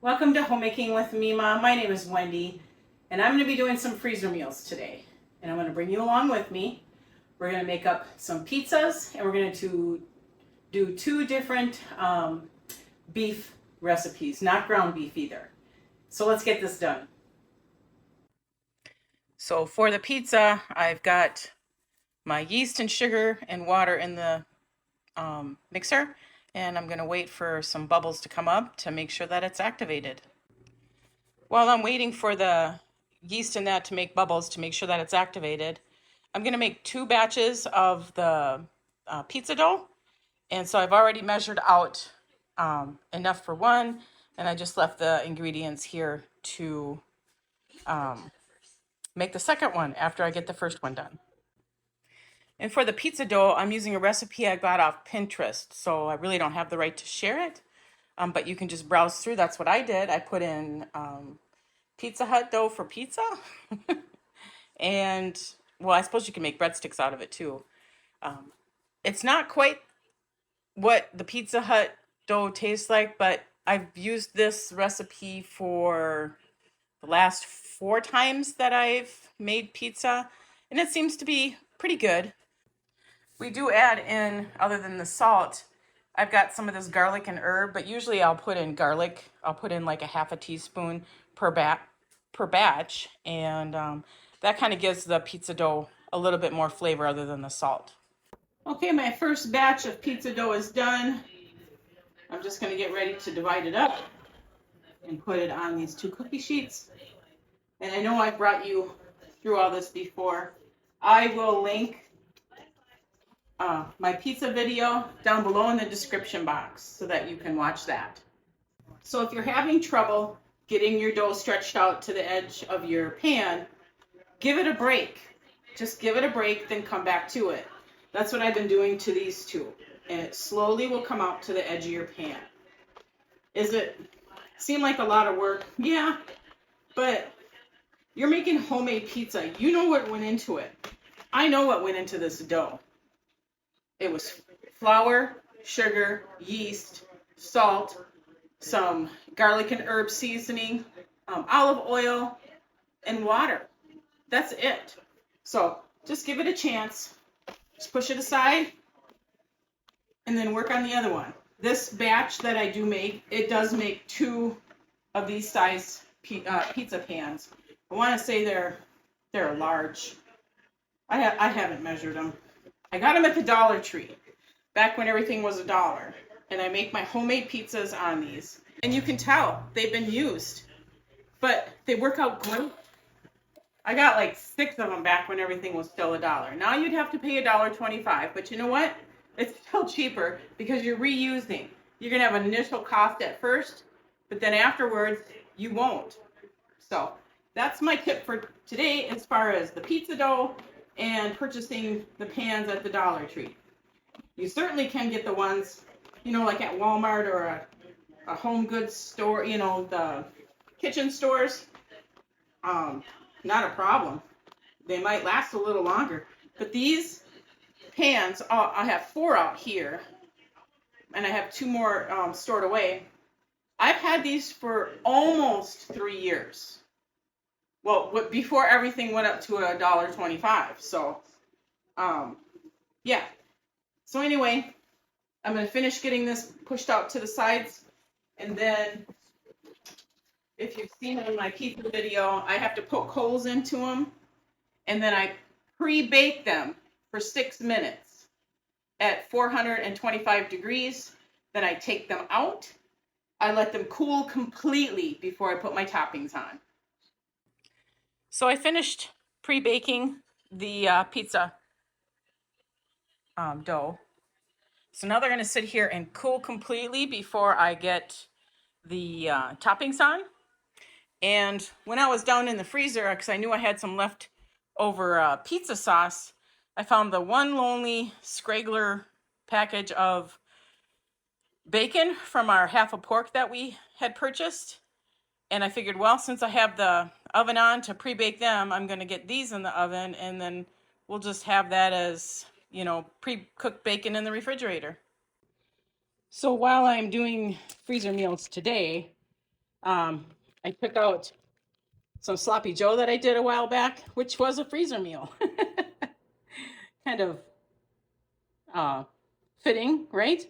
Welcome to Homemaking with Mima. My name is Wendy, and I'm going to be doing some freezer meals today. And I'm going to bring you along with me. We're going to make up some pizzas, and we're going to do two different beef recipes, not ground beef either. So let's get this done. So for the pizza, I've got my yeast and sugar and water in the mixer, and I'm going to wait for some bubbles to come up to make sure that it's activated. While I'm waiting for the yeast in that to make bubbles to make sure that it's activated, I'm going to make 2 batches of the pizza dough. And so I've already measured out enough for one, and I just left the ingredients here to make the second one after I get the first one done. And for the pizza dough, I'm using a recipe I got off Pinterest, so I really don't have the right to share it, but you can just browse through. That's what I did. I put in Pizza Hut dough for pizza. And, well, I suppose you can make breadsticks out of it too. It's not quite what the Pizza Hut dough tastes like, but I've used this recipe for the last 4 times that I've made pizza, and it seems to be pretty good. We do add in, other than the salt, I've got some of this garlic and herb, but usually I'll put in garlic. I'll put in like a half a teaspoon per batch, and that kind of gives the pizza dough a little bit more flavor other than the salt. Okay, my first batch of pizza dough is done. I'm just going to get ready to divide it up and put it on these 2 cookie sheets. And I know I've brought you through all this before. I will link my pizza video down below in the description box so that you can watch that. So if you're having trouble getting your dough stretched out to the edge of your pan, give it a break. Just give it a break, then come back to it. That's what I've been doing to these 2. And it slowly will come out to the edge of your pan. Is it seem like a lot of work? Yeah, but you're making homemade pizza. You know what went into it. I know what went into this dough. It was flour, sugar, yeast, salt, some garlic and herb seasoning, olive oil, and water. That's it. So just give it a chance. Just push it aside and then work on the other one. This batch that I do make, it does make 2 of these size pizza pans. I want to say they're large. I haven't measured them. I got them at the Dollar Tree back when everything was $1, and I make my homemade pizzas on these. And you can tell they've been used, but they work out great. I got like 6 of them back when everything was still $1. Now you'd have to pay $1.25, but you know what? It's still cheaper because you're reusing. You're gonna have an initial cost at first, but then afterwards you won't. So that's my tip for today as far as the pizza dough and purchasing the pans at the Dollar Tree. You certainly can get the ones, like at Walmart or a home goods store, the kitchen stores. Not a problem. They might last a little longer. But these pans, I have 4 out here, and I have 2 more stored away. I've had these for almost 3 years. Well, before everything went up to $1.25. So, yeah. So anyway, I'm going to finish getting this pushed out to the sides, and then if you've seen it in my pizza video, I have to poke holes into them, and then I pre-bake them for 6 minutes at 425 degrees. Then I take them out. I let them cool completely before I put my toppings on. So I finished pre-baking the pizza dough. So now they're going to sit here and cool completely before I get the toppings on. And when I was down in the freezer, because I knew I had some leftover pizza sauce, I found the one lonely Scraggler package of bacon from our half a pork that we had purchased. And I figured, well, since I have the oven on to pre-bake them, I'm going to get these in the oven, and then we'll just have that as, pre-cooked bacon in the refrigerator. So while I'm doing freezer meals today, I took out some sloppy Joe that I did a while back, which was a freezer meal. Kind of fitting, right?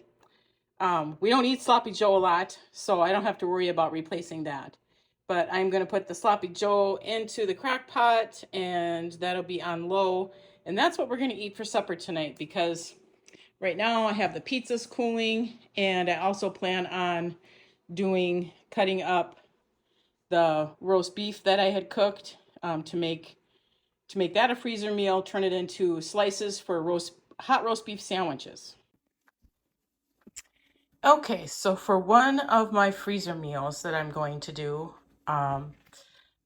We don't eat sloppy Joe a lot, so I don't have to worry about replacing that. But I'm going to put the sloppy Joe into the crock pot, and that'll be on low. And that's what we're going to eat for supper tonight, because right now I have the pizzas cooling, and I also plan on cutting up the roast beef that I had cooked to make that a freezer meal, turn it into slices for hot roast beef sandwiches. Okay, so for one of my freezer meals that I'm going to do, I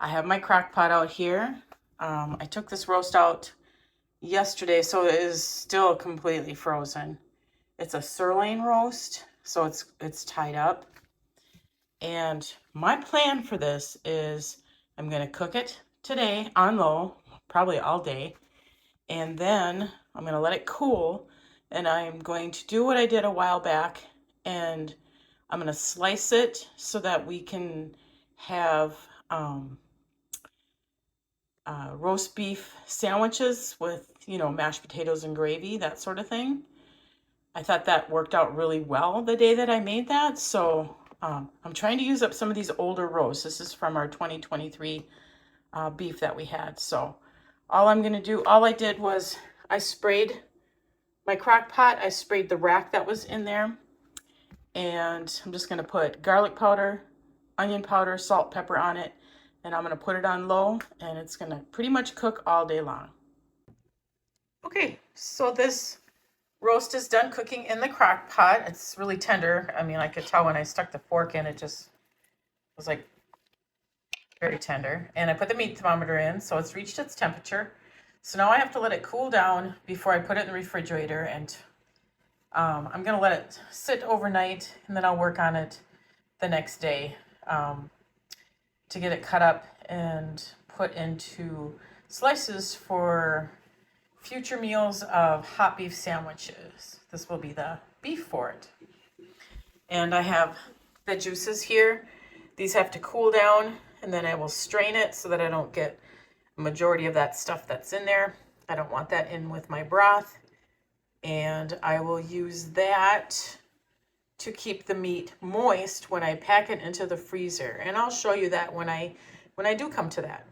have my crock pot out here. I took this roast out yesterday, so it is still completely frozen. It's a sirloin roast, so it's tied up. And my plan for this is I'm going to cook it today on low, probably all day. And then I'm going to let it cool. And I'm going to do what I did a while back. And I'm going to slice it so that we can have roast beef sandwiches with, mashed potatoes and gravy, that sort of thing. I thought that worked out really well the day that I made that. So I'm trying to use up some of these older roasts. This is from our 2023 beef that we had. So all I did was I sprayed my crock pot. I sprayed the rack that was in there. And I'm just going to put garlic powder, onion powder, salt, pepper on it. And I'm going to put it on low. And it's going to pretty much cook all day long. Okay, so this roast is done cooking in the crock pot. It's really tender. I mean, I could tell when I stuck the fork in, it just was like very tender. And I put the meat thermometer in, so it's reached its temperature. So now I have to let it cool down before I put it in the refrigerator. And I'm going to let it sit overnight, and then I'll work on it the next day to get it cut up and put into slices for future meals of hot beef sandwiches. This will be the beef for it. And I have the juices here. These have to cool down, and then I will strain it so that I don't get a majority of that stuff that's in there. I don't want that in with my broth. And I will use that to keep the meat moist when I pack it into the freezer. And I'll show you that when I do come to that.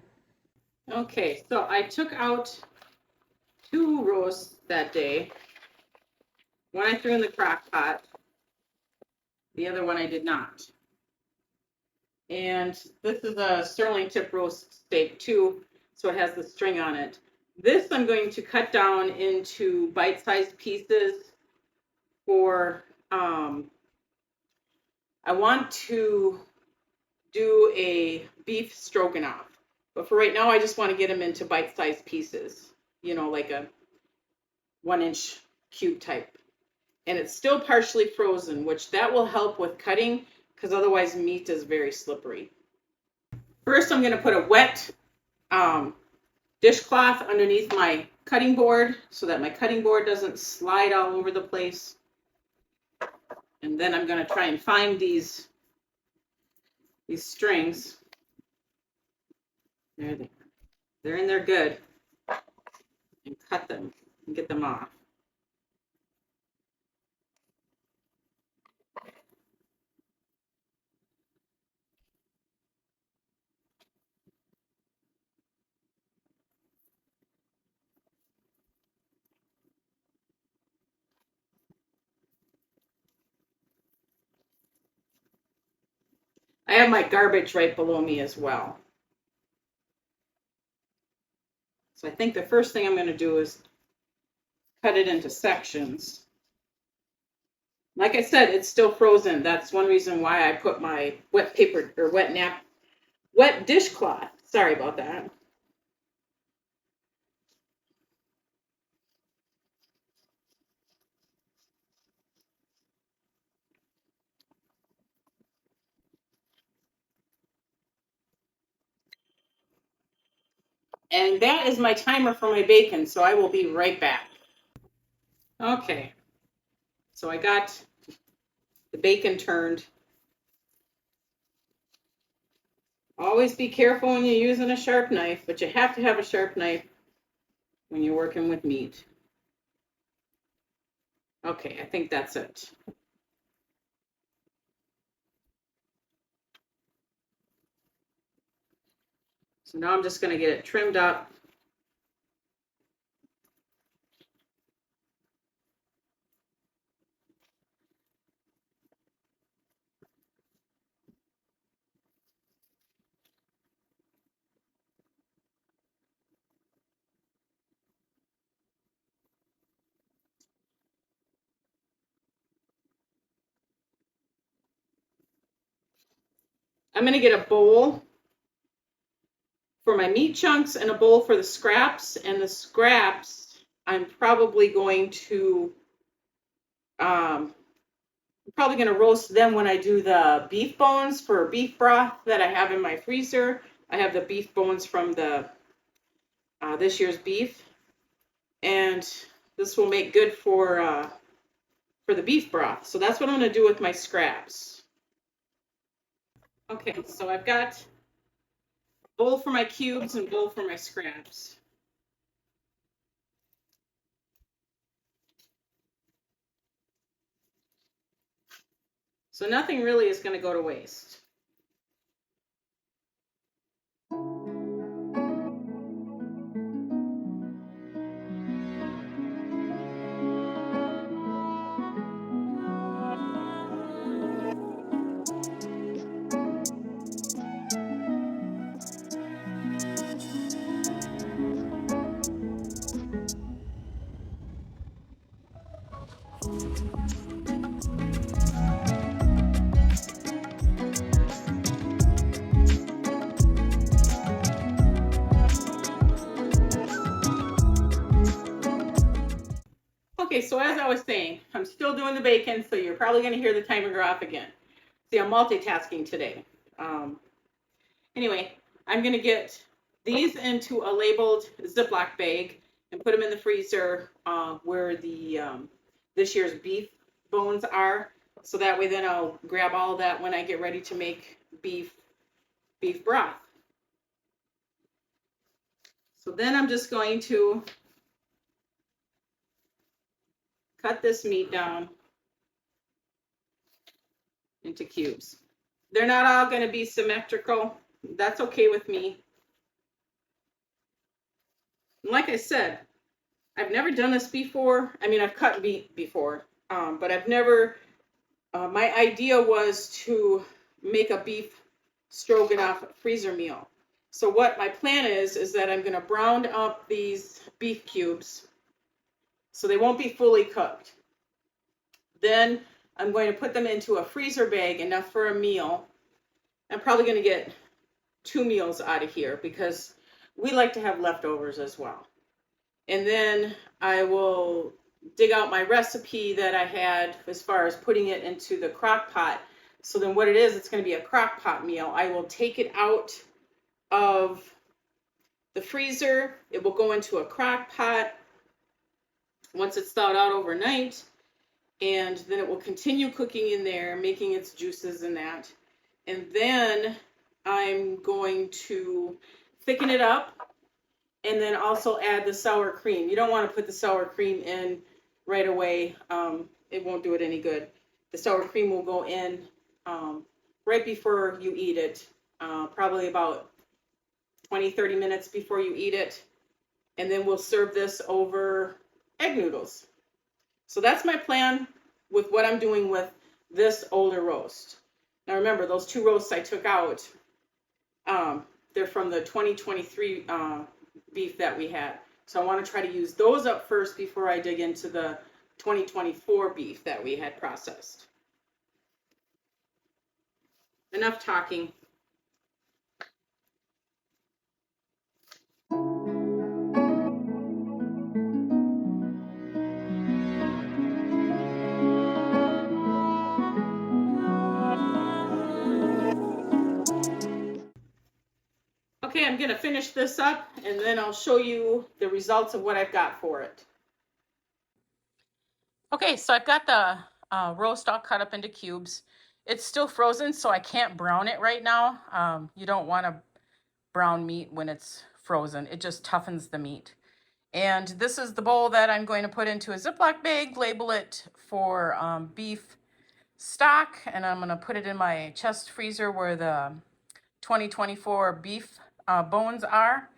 Okay, so I took out 2 roasts that day. One I threw in the crock pot. The other one I did not. And this is a sirloin tip roast steak too, so it has the string on it. This I'm going to cut down into bite-sized pieces for, I want to do a beef stroganoff. But for right now, I just want to get them into bite-sized pieces, like a 1-inch cube type. And it's still partially frozen, which that will help with cutting because otherwise meat is very slippery. First, I'm going to put a wet dishcloth underneath my cutting board so that my cutting board doesn't slide all over the place. And then I'm going to try and find these strings. There they are. They're in there good. And cut them and get them off. I have my garbage right below me as well. So I think the first thing I'm going to do is cut it into sections. Like I said, it's still frozen. That's one reason why I put my wet dishcloth. Sorry about that. And that is my timer for my bacon, so I will be right back. Okay, so I got the bacon turned. Always be careful when you're using a sharp knife, but you have to have a sharp knife when you're working with meat. Okay, I think that's it. So now I'm just going to get it trimmed up. I'm going to get a bowl for my meat chunks and a bowl for the scraps. And the scraps, I'm probably going to roast them when I do the beef bones for beef broth that I have in my freezer. I have the beef bones from the this year's beef, and this will make good for the beef broth. So that's what I'm going to do with my scraps. Okay, so I've got a bowl for my cubes and a bowl for my scraps. So nothing really is going to go to waste. Okay, so as I was saying, I'm still doing the bacon, so you're probably going to hear the timer go off again. See, I'm multitasking today. Anyway, I'm going to get these into a labeled Ziploc bag and put them in the freezer where the this year's beef bones are. So that way then I'll grab all of that when I get ready to make beef broth. So then I'm just going to cut this meat down into cubes. They're not all going to be symmetrical. That's okay with me. And like I said, I've never done this before. I mean, I've cut meat before, but I've never, my idea was to make a beef stroganoff freezer meal. So what my plan is that I'm going to brown up these beef cubes so they won't be fully cooked. Then I'm going to put them into a freezer bag, enough for a meal. I'm probably going to get 2 meals out of here because we like to have leftovers as well. And then I will dig out my recipe that I had as far as putting it into the crock pot. So then what it is, it's going to be a crock pot meal. I will take it out of the freezer. It will go into a crock pot once it's thawed out overnight. And then it will continue cooking in there, making its juices and that. And then I'm going to thicken it up and then also add the sour cream. You don't want to put the sour cream in right away. It won't do it any good. The sour cream will go in right before you eat it, probably about 20-30 minutes before you eat it. And then we'll serve this over egg noodles. So that's my plan with what I'm doing with this older roast. Now remember, those 2 roasts I took out, they're from the 2023 beef that we had. So I want to try to use those up first before I dig into the 2024 beef that we had processed. Enough talking. Okay, I'm going to finish this up and then I'll show you the results of what I've got for it. Okay, so I've got the roast all cut up into cubes. It's still frozen, so I can't brown it right now. You don't want to brown meat when it's frozen. It just toughens the meat. And this is the bowl that I'm going to put into a Ziploc bag, label it for beef stock, and I'm going to put it in my chest freezer where the 2024 beef bones are.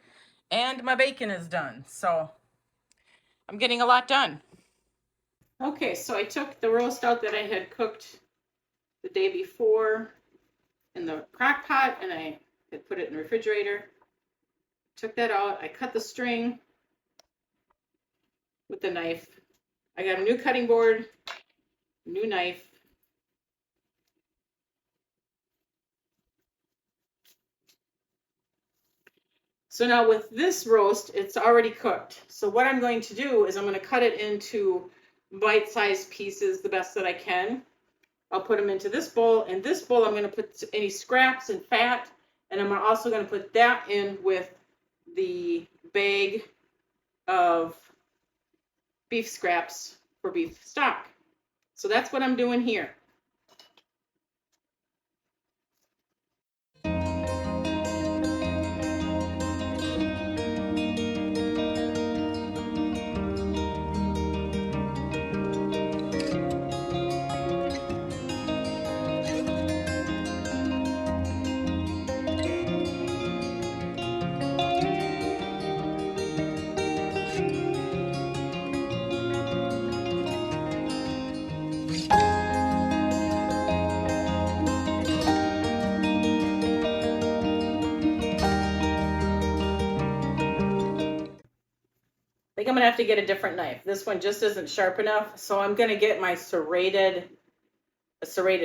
And my bacon is done. So I'm getting a lot done. Okay, so I took the roast out that I had cooked the day before in the crock pot, and I had put it in the refrigerator. Took that out. I cut the string with the knife. I got a new cutting board, new knife. So now with this roast, it's already cooked. So what I'm going to do is I'm going to cut it into bite-sized pieces the best that I can. I'll put them into this bowl. In this bowl, I'm going to put any scraps and fat, and I'm also going to put that in with the bag of beef scraps for beef stock. So that's what I'm doing here. I think I'm gonna have to get a different knife. This one just isn't sharp enough, so I'm gonna get my serrated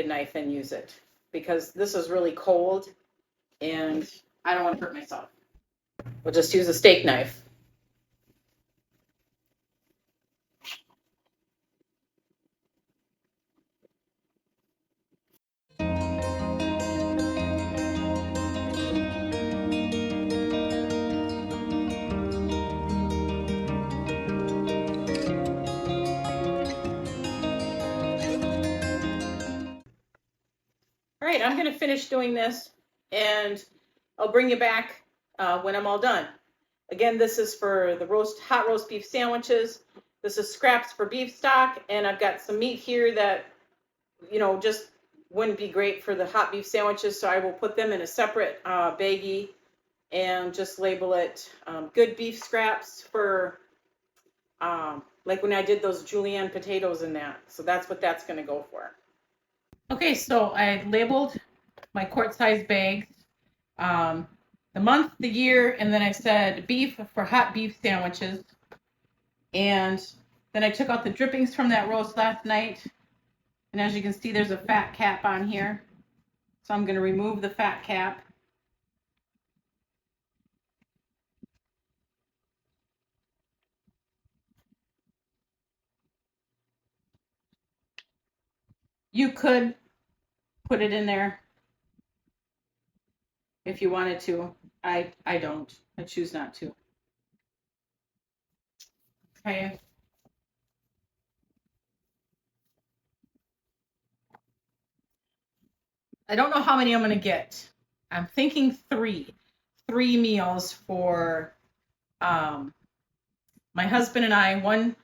knife and use it because this is really cold and I don't want to hurt myself. We'll just use a steak knife. All right, I'm going to finish doing this, and I'll bring you back when I'm all done. Again, this is for the hot roast beef sandwiches. This is scraps for beef stock, and I've got some meat here that, just wouldn't be great for the hot beef sandwiches, so I will put them in a separate baggie and just label it good beef scraps for, like when I did those julienne potatoes and that. So that's what that's going to go for. Okay, so I labeled my quart-sized bags, the month, the year, and then I said beef for hot beef sandwiches. And then I took out the drippings from that roast last night. And as you can see, there's a fat cap on here. So I'm going to remove the fat cap. You could put it in there if you wanted to. I don't. I choose not to. Okay. I don't know how many I'm going to get. I'm thinking three meals for my husband and I, one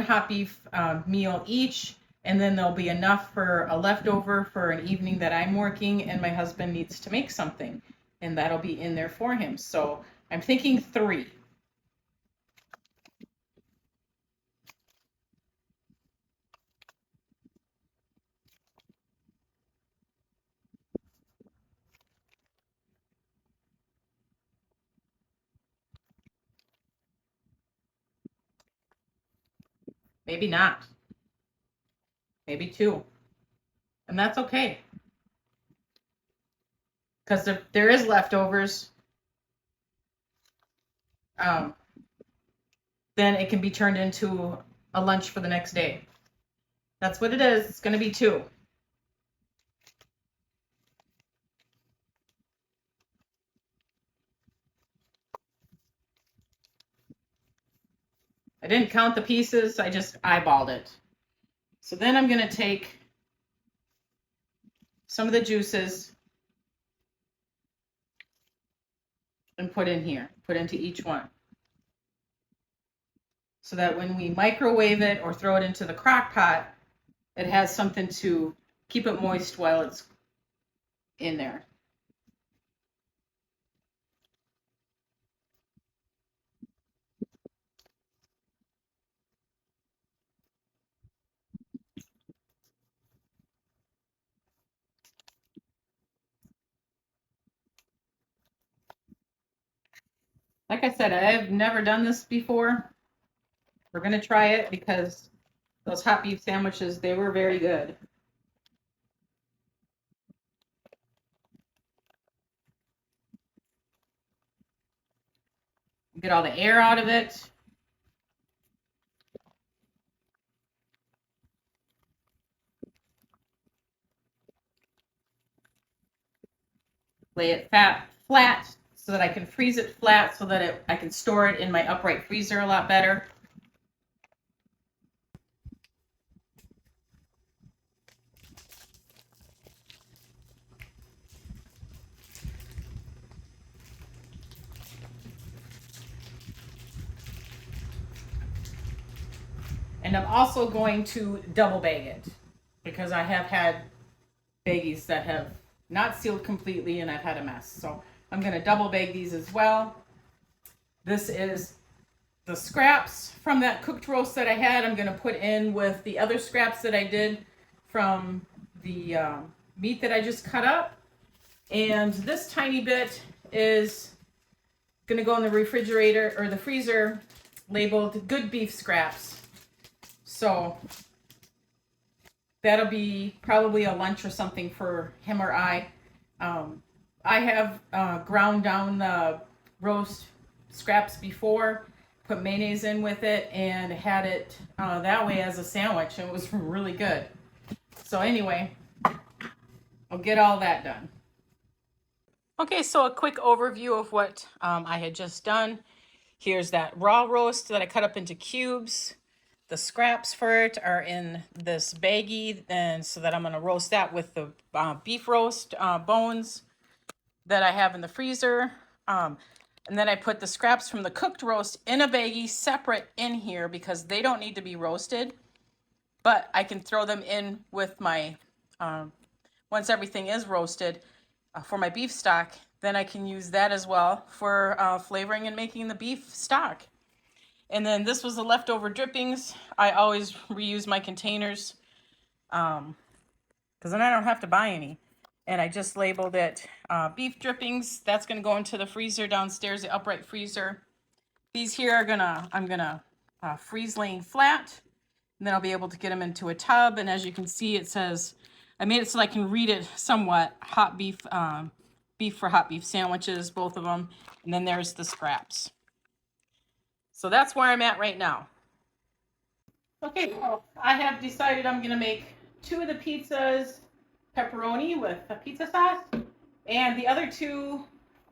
hot beef meal each, and then there'll be enough for a leftover for an evening that I'm working and my husband needs to make something, and that'll be in there for him. So I'm thinking 3. Maybe not. Maybe 2. And that's okay. Because if there is leftovers, then it can be turned into a lunch for the next day. That's what it is. It's going to be 2. I didn't count the pieces. I just eyeballed it. So then I'm going to take some of the juices and put in here, put into each one. So that when we microwave it or throw it into the crock pot, it has something to keep it moist while it's in there. Like I said, I've never done this before. We're going to try it because those hot beef sandwiches, they were very good. Get all the air out of it. Lay it flat so that I can freeze it flat so that I can store it in my upright freezer a lot better. And I'm also going to double bag it because I have had baggies that have not sealed completely and I've had a mess. So I'm going to double bag these as well. This is the scraps from that cooked roast that I had. I'm going to put in with the other scraps that I did from the meat that I just cut up. And this tiny bit is going to go in the refrigerator or the freezer labeled good beef scraps. So that'll be probably a lunch or something for him or I. I have ground down the roast scraps before, put mayonnaise in with it, and had it that way as a sandwich. It was really good. So anyway, I'll get all that done. Okay, so a quick overview of what I had just done. Here's that raw roast that I cut up into cubes. The scraps for it are in this baggie, and so that I'm going to roast that with the beef roast bones that I have in the freezer. And then I put the scraps from the cooked roast in a baggie separate in here because they don't need to be roasted. But I can throw them in with my, once everything is roasted for my beef stock, then I can use that as well for flavoring and making the beef stock. And then this was the leftover drippings. I always reuse my containers because then I don't have to buy any. And I just labeled it beef drippings. That's going to go into the freezer downstairs, the upright freezer. These here are I'm gonna freeze laying flat. And then I'll be able to get them into a tub. And as you can see, it says, I made it so I can read it somewhat. Hot beef, beef for hot beef sandwiches, both of them. And then there's the scraps. So that's where I'm at right now. Okay, so I have decided I'm going to make 2 of the pizzas pepperoni with a pizza sauce. And the other 2,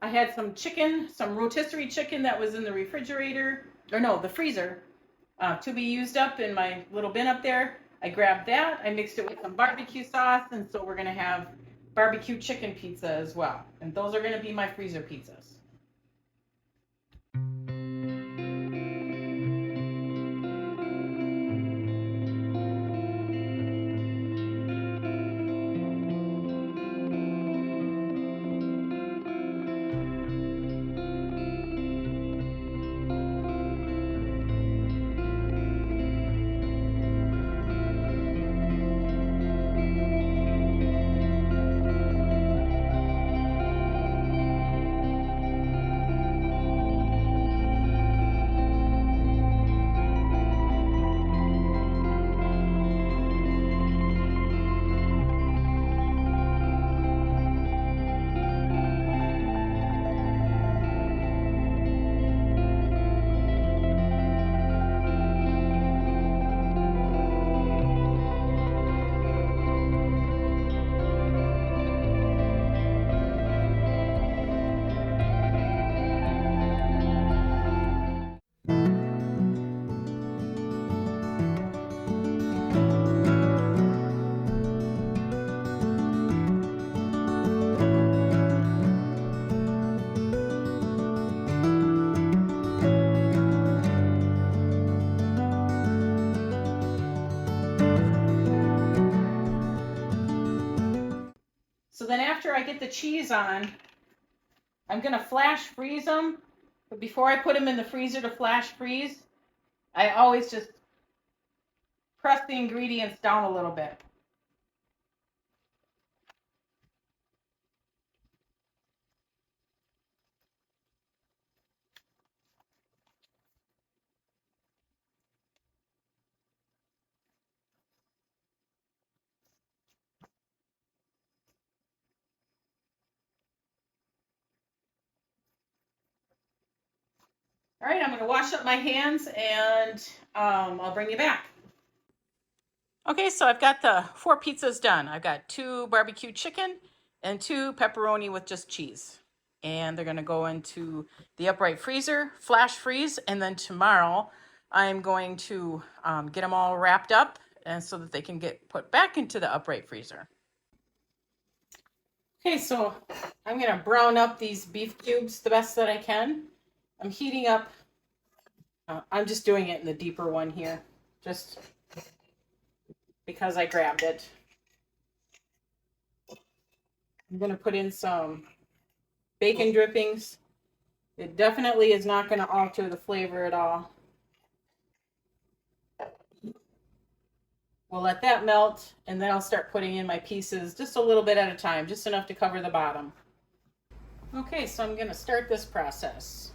I had some chicken, some rotisserie chicken that was in the refrigerator, or no, the freezer, to be used up in my little bin up there. I grabbed that, I mixed it with some barbecue sauce, and so we're going to have barbecue chicken pizza as well. And those are going to be my freezer pizzas. after I get the cheese on, I'm going to flash freeze them. But before I put them in the freezer to flash freeze, I always just press the ingredients down a little bit. All right, I'm going to wash up my hands and I'll bring you back. Okay, so I've got the 4 pizzas done. I've got 2 barbecue chicken and 2 pepperoni with just cheese. And they're going to go into the upright freezer, flash freeze, and then tomorrow I'm going to get them all wrapped up and so that they can get put back into the upright freezer. Okay, so I'm going to brown up these beef cubes the best that I can. I'm heating up, I'm just doing it in the deeper one here, just because I grabbed it. I'm going to put in some bacon drippings. It definitely is not going to alter the flavor at all. We'll let that melt, and then I'll start putting in my pieces just a little bit at a time, just enough to cover the bottom. Okay, so I'm going to start this process.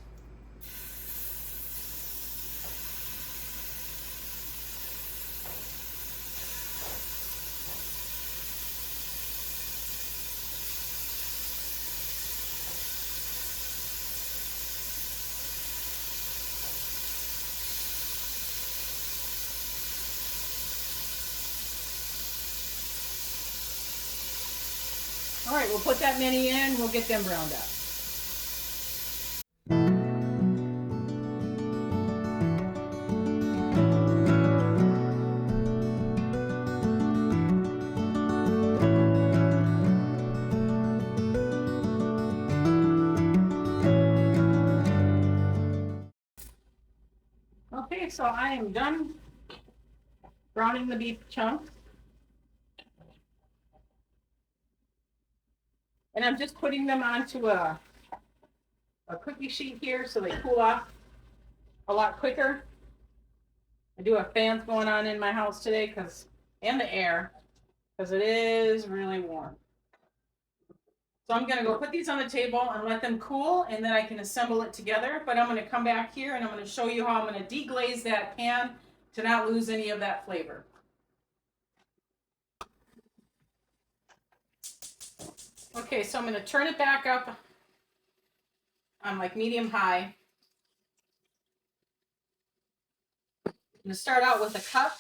All right, we'll put that many in, we'll get them browned up. Okay, so I am done browning the beef chunks. And I'm just putting them onto a cookie sheet here so they cool off a lot quicker. I do have fans going on in my house today and the air, because it is really warm. So I'm going to go put these on the table and let them cool, and then I can assemble it together. But I'm going to come back here and I'm going to show you how I'm going to deglaze that pan to not lose any of that flavor. Okay, so I'm going to turn it back up on like medium high. I'm going to start out with a cup.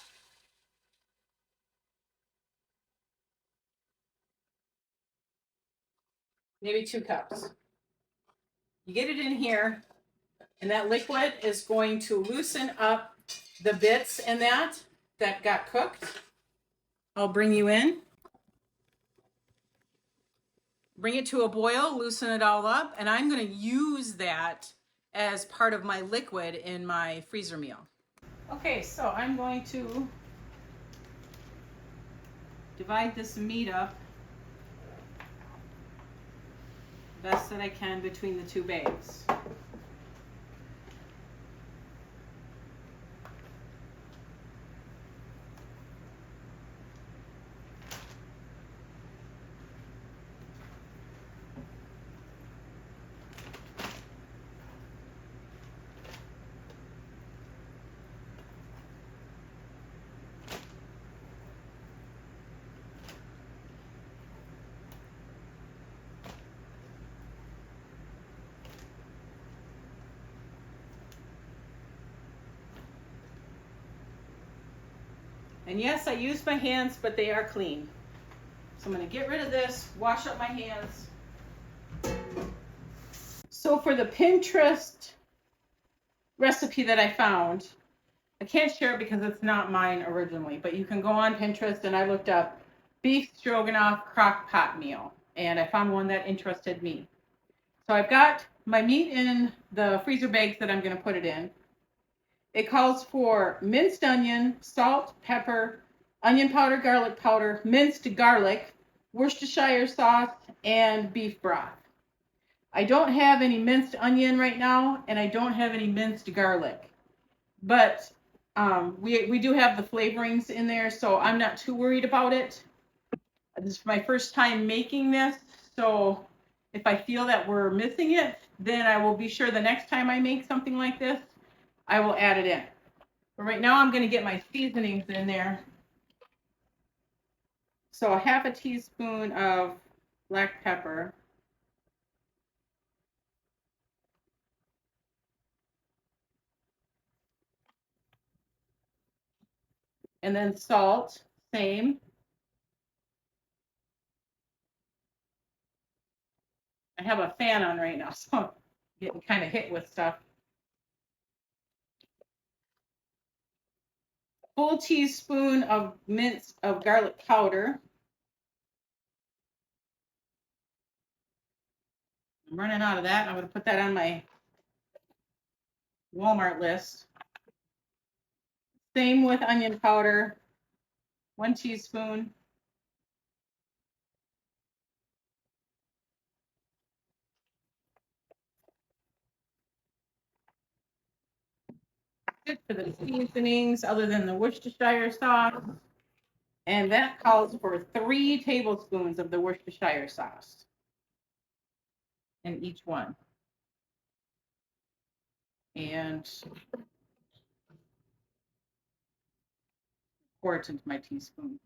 Maybe 2 cups. You get it in here, and that liquid is going to loosen up the bits in that got cooked. I'll bring you in. Bring it to a boil, loosen it all up, and I'm going to use that as part of my liquid in my freezer meal. Okay, so I'm going to divide this meat up best that I can between the 2 bags. And yes, I use my hands, but they are clean. So I'm going to get rid of this, wash up my hands. So for the Pinterest recipe that I found, I can't share it because it's not mine originally, but you can go on Pinterest, and I looked up beef stroganoff crock pot meal, and I found one that interested me. So I've got my meat in the freezer bags that I'm going to put it in. It calls for minced onion, salt, pepper, onion powder, garlic powder, minced garlic, Worcestershire sauce, and beef broth. I don't have any minced onion right now, and I don't have any minced garlic. But we do have the flavorings in there, so I'm not too worried about it. This is my first time making this, so if I feel that we're missing it, then I will be sure the next time I make something like this, I will add it in. But right now I'm going to get my seasonings in there. So a half a teaspoon of black pepper. And then salt, same. I have a fan on right now, so I'm getting kind of hit with stuff. Full teaspoon of minced of garlic powder. I'm running out of that. I'm going to put that on my Walmart list. Same with onion powder, 1 teaspoon. Good for the seasonings other than the Worcestershire sauce. And that calls for 3 tablespoons of the Worcestershire sauce in each one. And pour it into my teaspoon.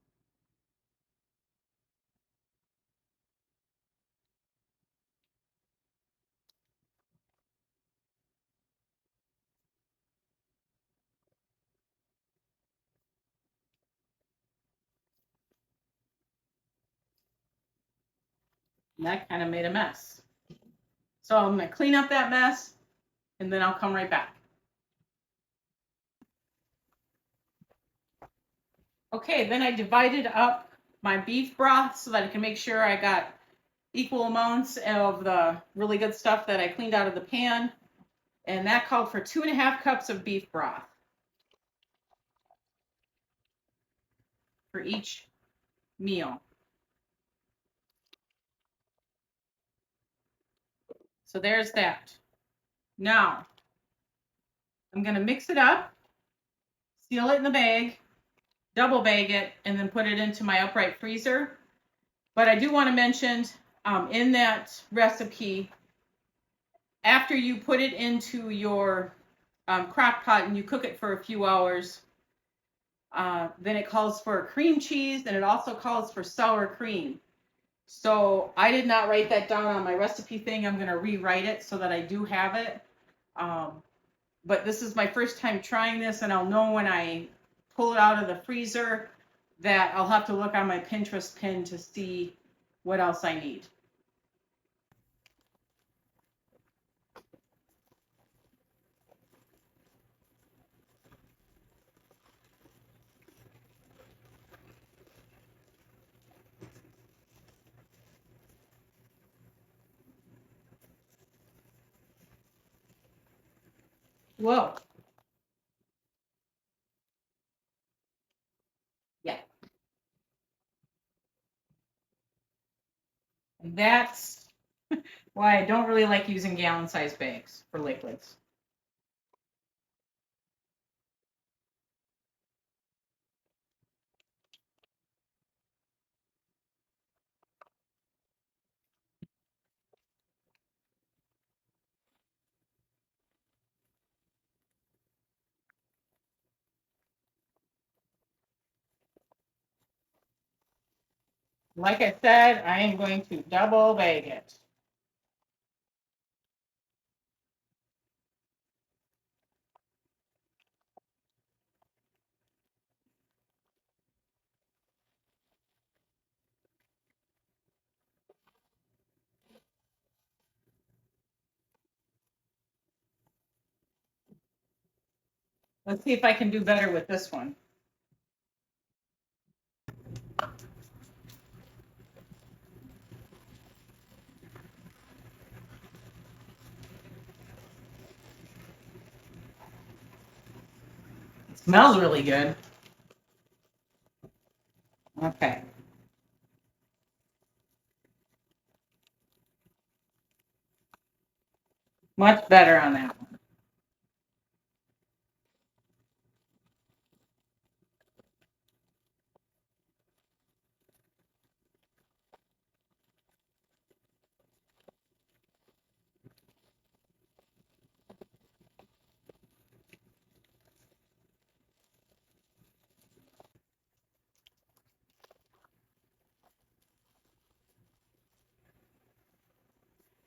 And that kind of made a mess. So I'm going to clean up that mess, and then I'll come right back. Okay, then I divided up my beef broth so that I can make sure I got equal amounts of the really good stuff that I cleaned out of the pan. And that called for 2.5 cups of beef broth for each meal. So there's that. Now, I'm going to mix it up, seal it in the bag, double bag it, and then put it into my upright freezer. But I do want to mention in that recipe, after you put it into your crock pot and you cook it for a few hours, then it calls for cream cheese, and it also calls for sour cream. So I did not write that down on my recipe thing. I'm going to rewrite it so that I do have it. But this is my first time trying this, and I'll know when I pull it out of the freezer that I'll have to look on my Pinterest pin to see what else I need. Whoa. Yeah. That's why I don't really like using gallon-sized bags for liquids. Like I said, I am going to double bag it. Let's see if I can do better with this one. It smells really good. Okay. Much better on that one.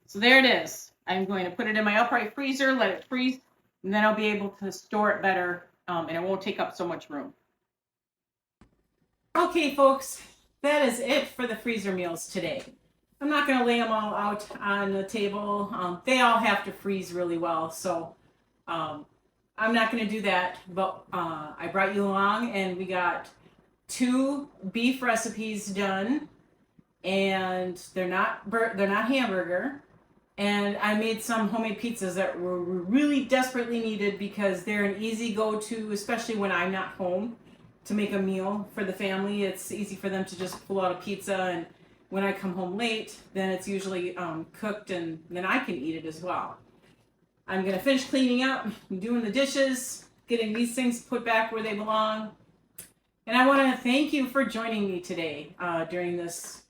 So there it is. I'm going to put it in my upright freezer, let it freeze, and then I'll be able to store it better, and it won't take up so much room. Okay, folks, that is it for the freezer meals today. I'm not going to lay them all out on the table. They all have to freeze really well, so I'm not going to do that. But I brought you along, and we got 2 beef recipes done, and they're not hamburger. And I made some homemade pizzas that were really desperately needed because they're an easy go-to, especially when I'm not home to make a meal for the family. It's easy for them to just pull out a pizza, and when I come home late, then it's usually cooked, and then I can eat it as well. I'm going to finish cleaning up, doing the dishes, getting these things put back where they belong. And I want to thank you for joining me today during this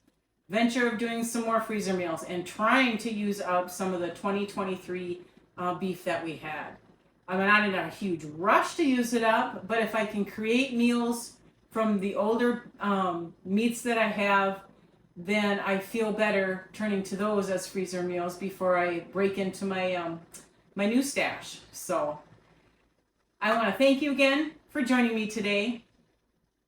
venture of doing some more freezer meals and trying to use up some of the 2023 beef that we had. I'm not in a huge rush to use it up, but if I can create meals from the older meats that I have, then I feel better turning to those as freezer meals before I break into my my new stash. So I want to thank you again for joining me today.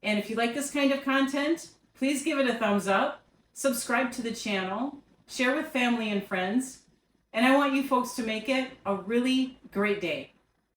And if you like this kind of content, please give it a thumbs up, subscribe to the channel, share with family and friends, and I want you folks to make it a really great day.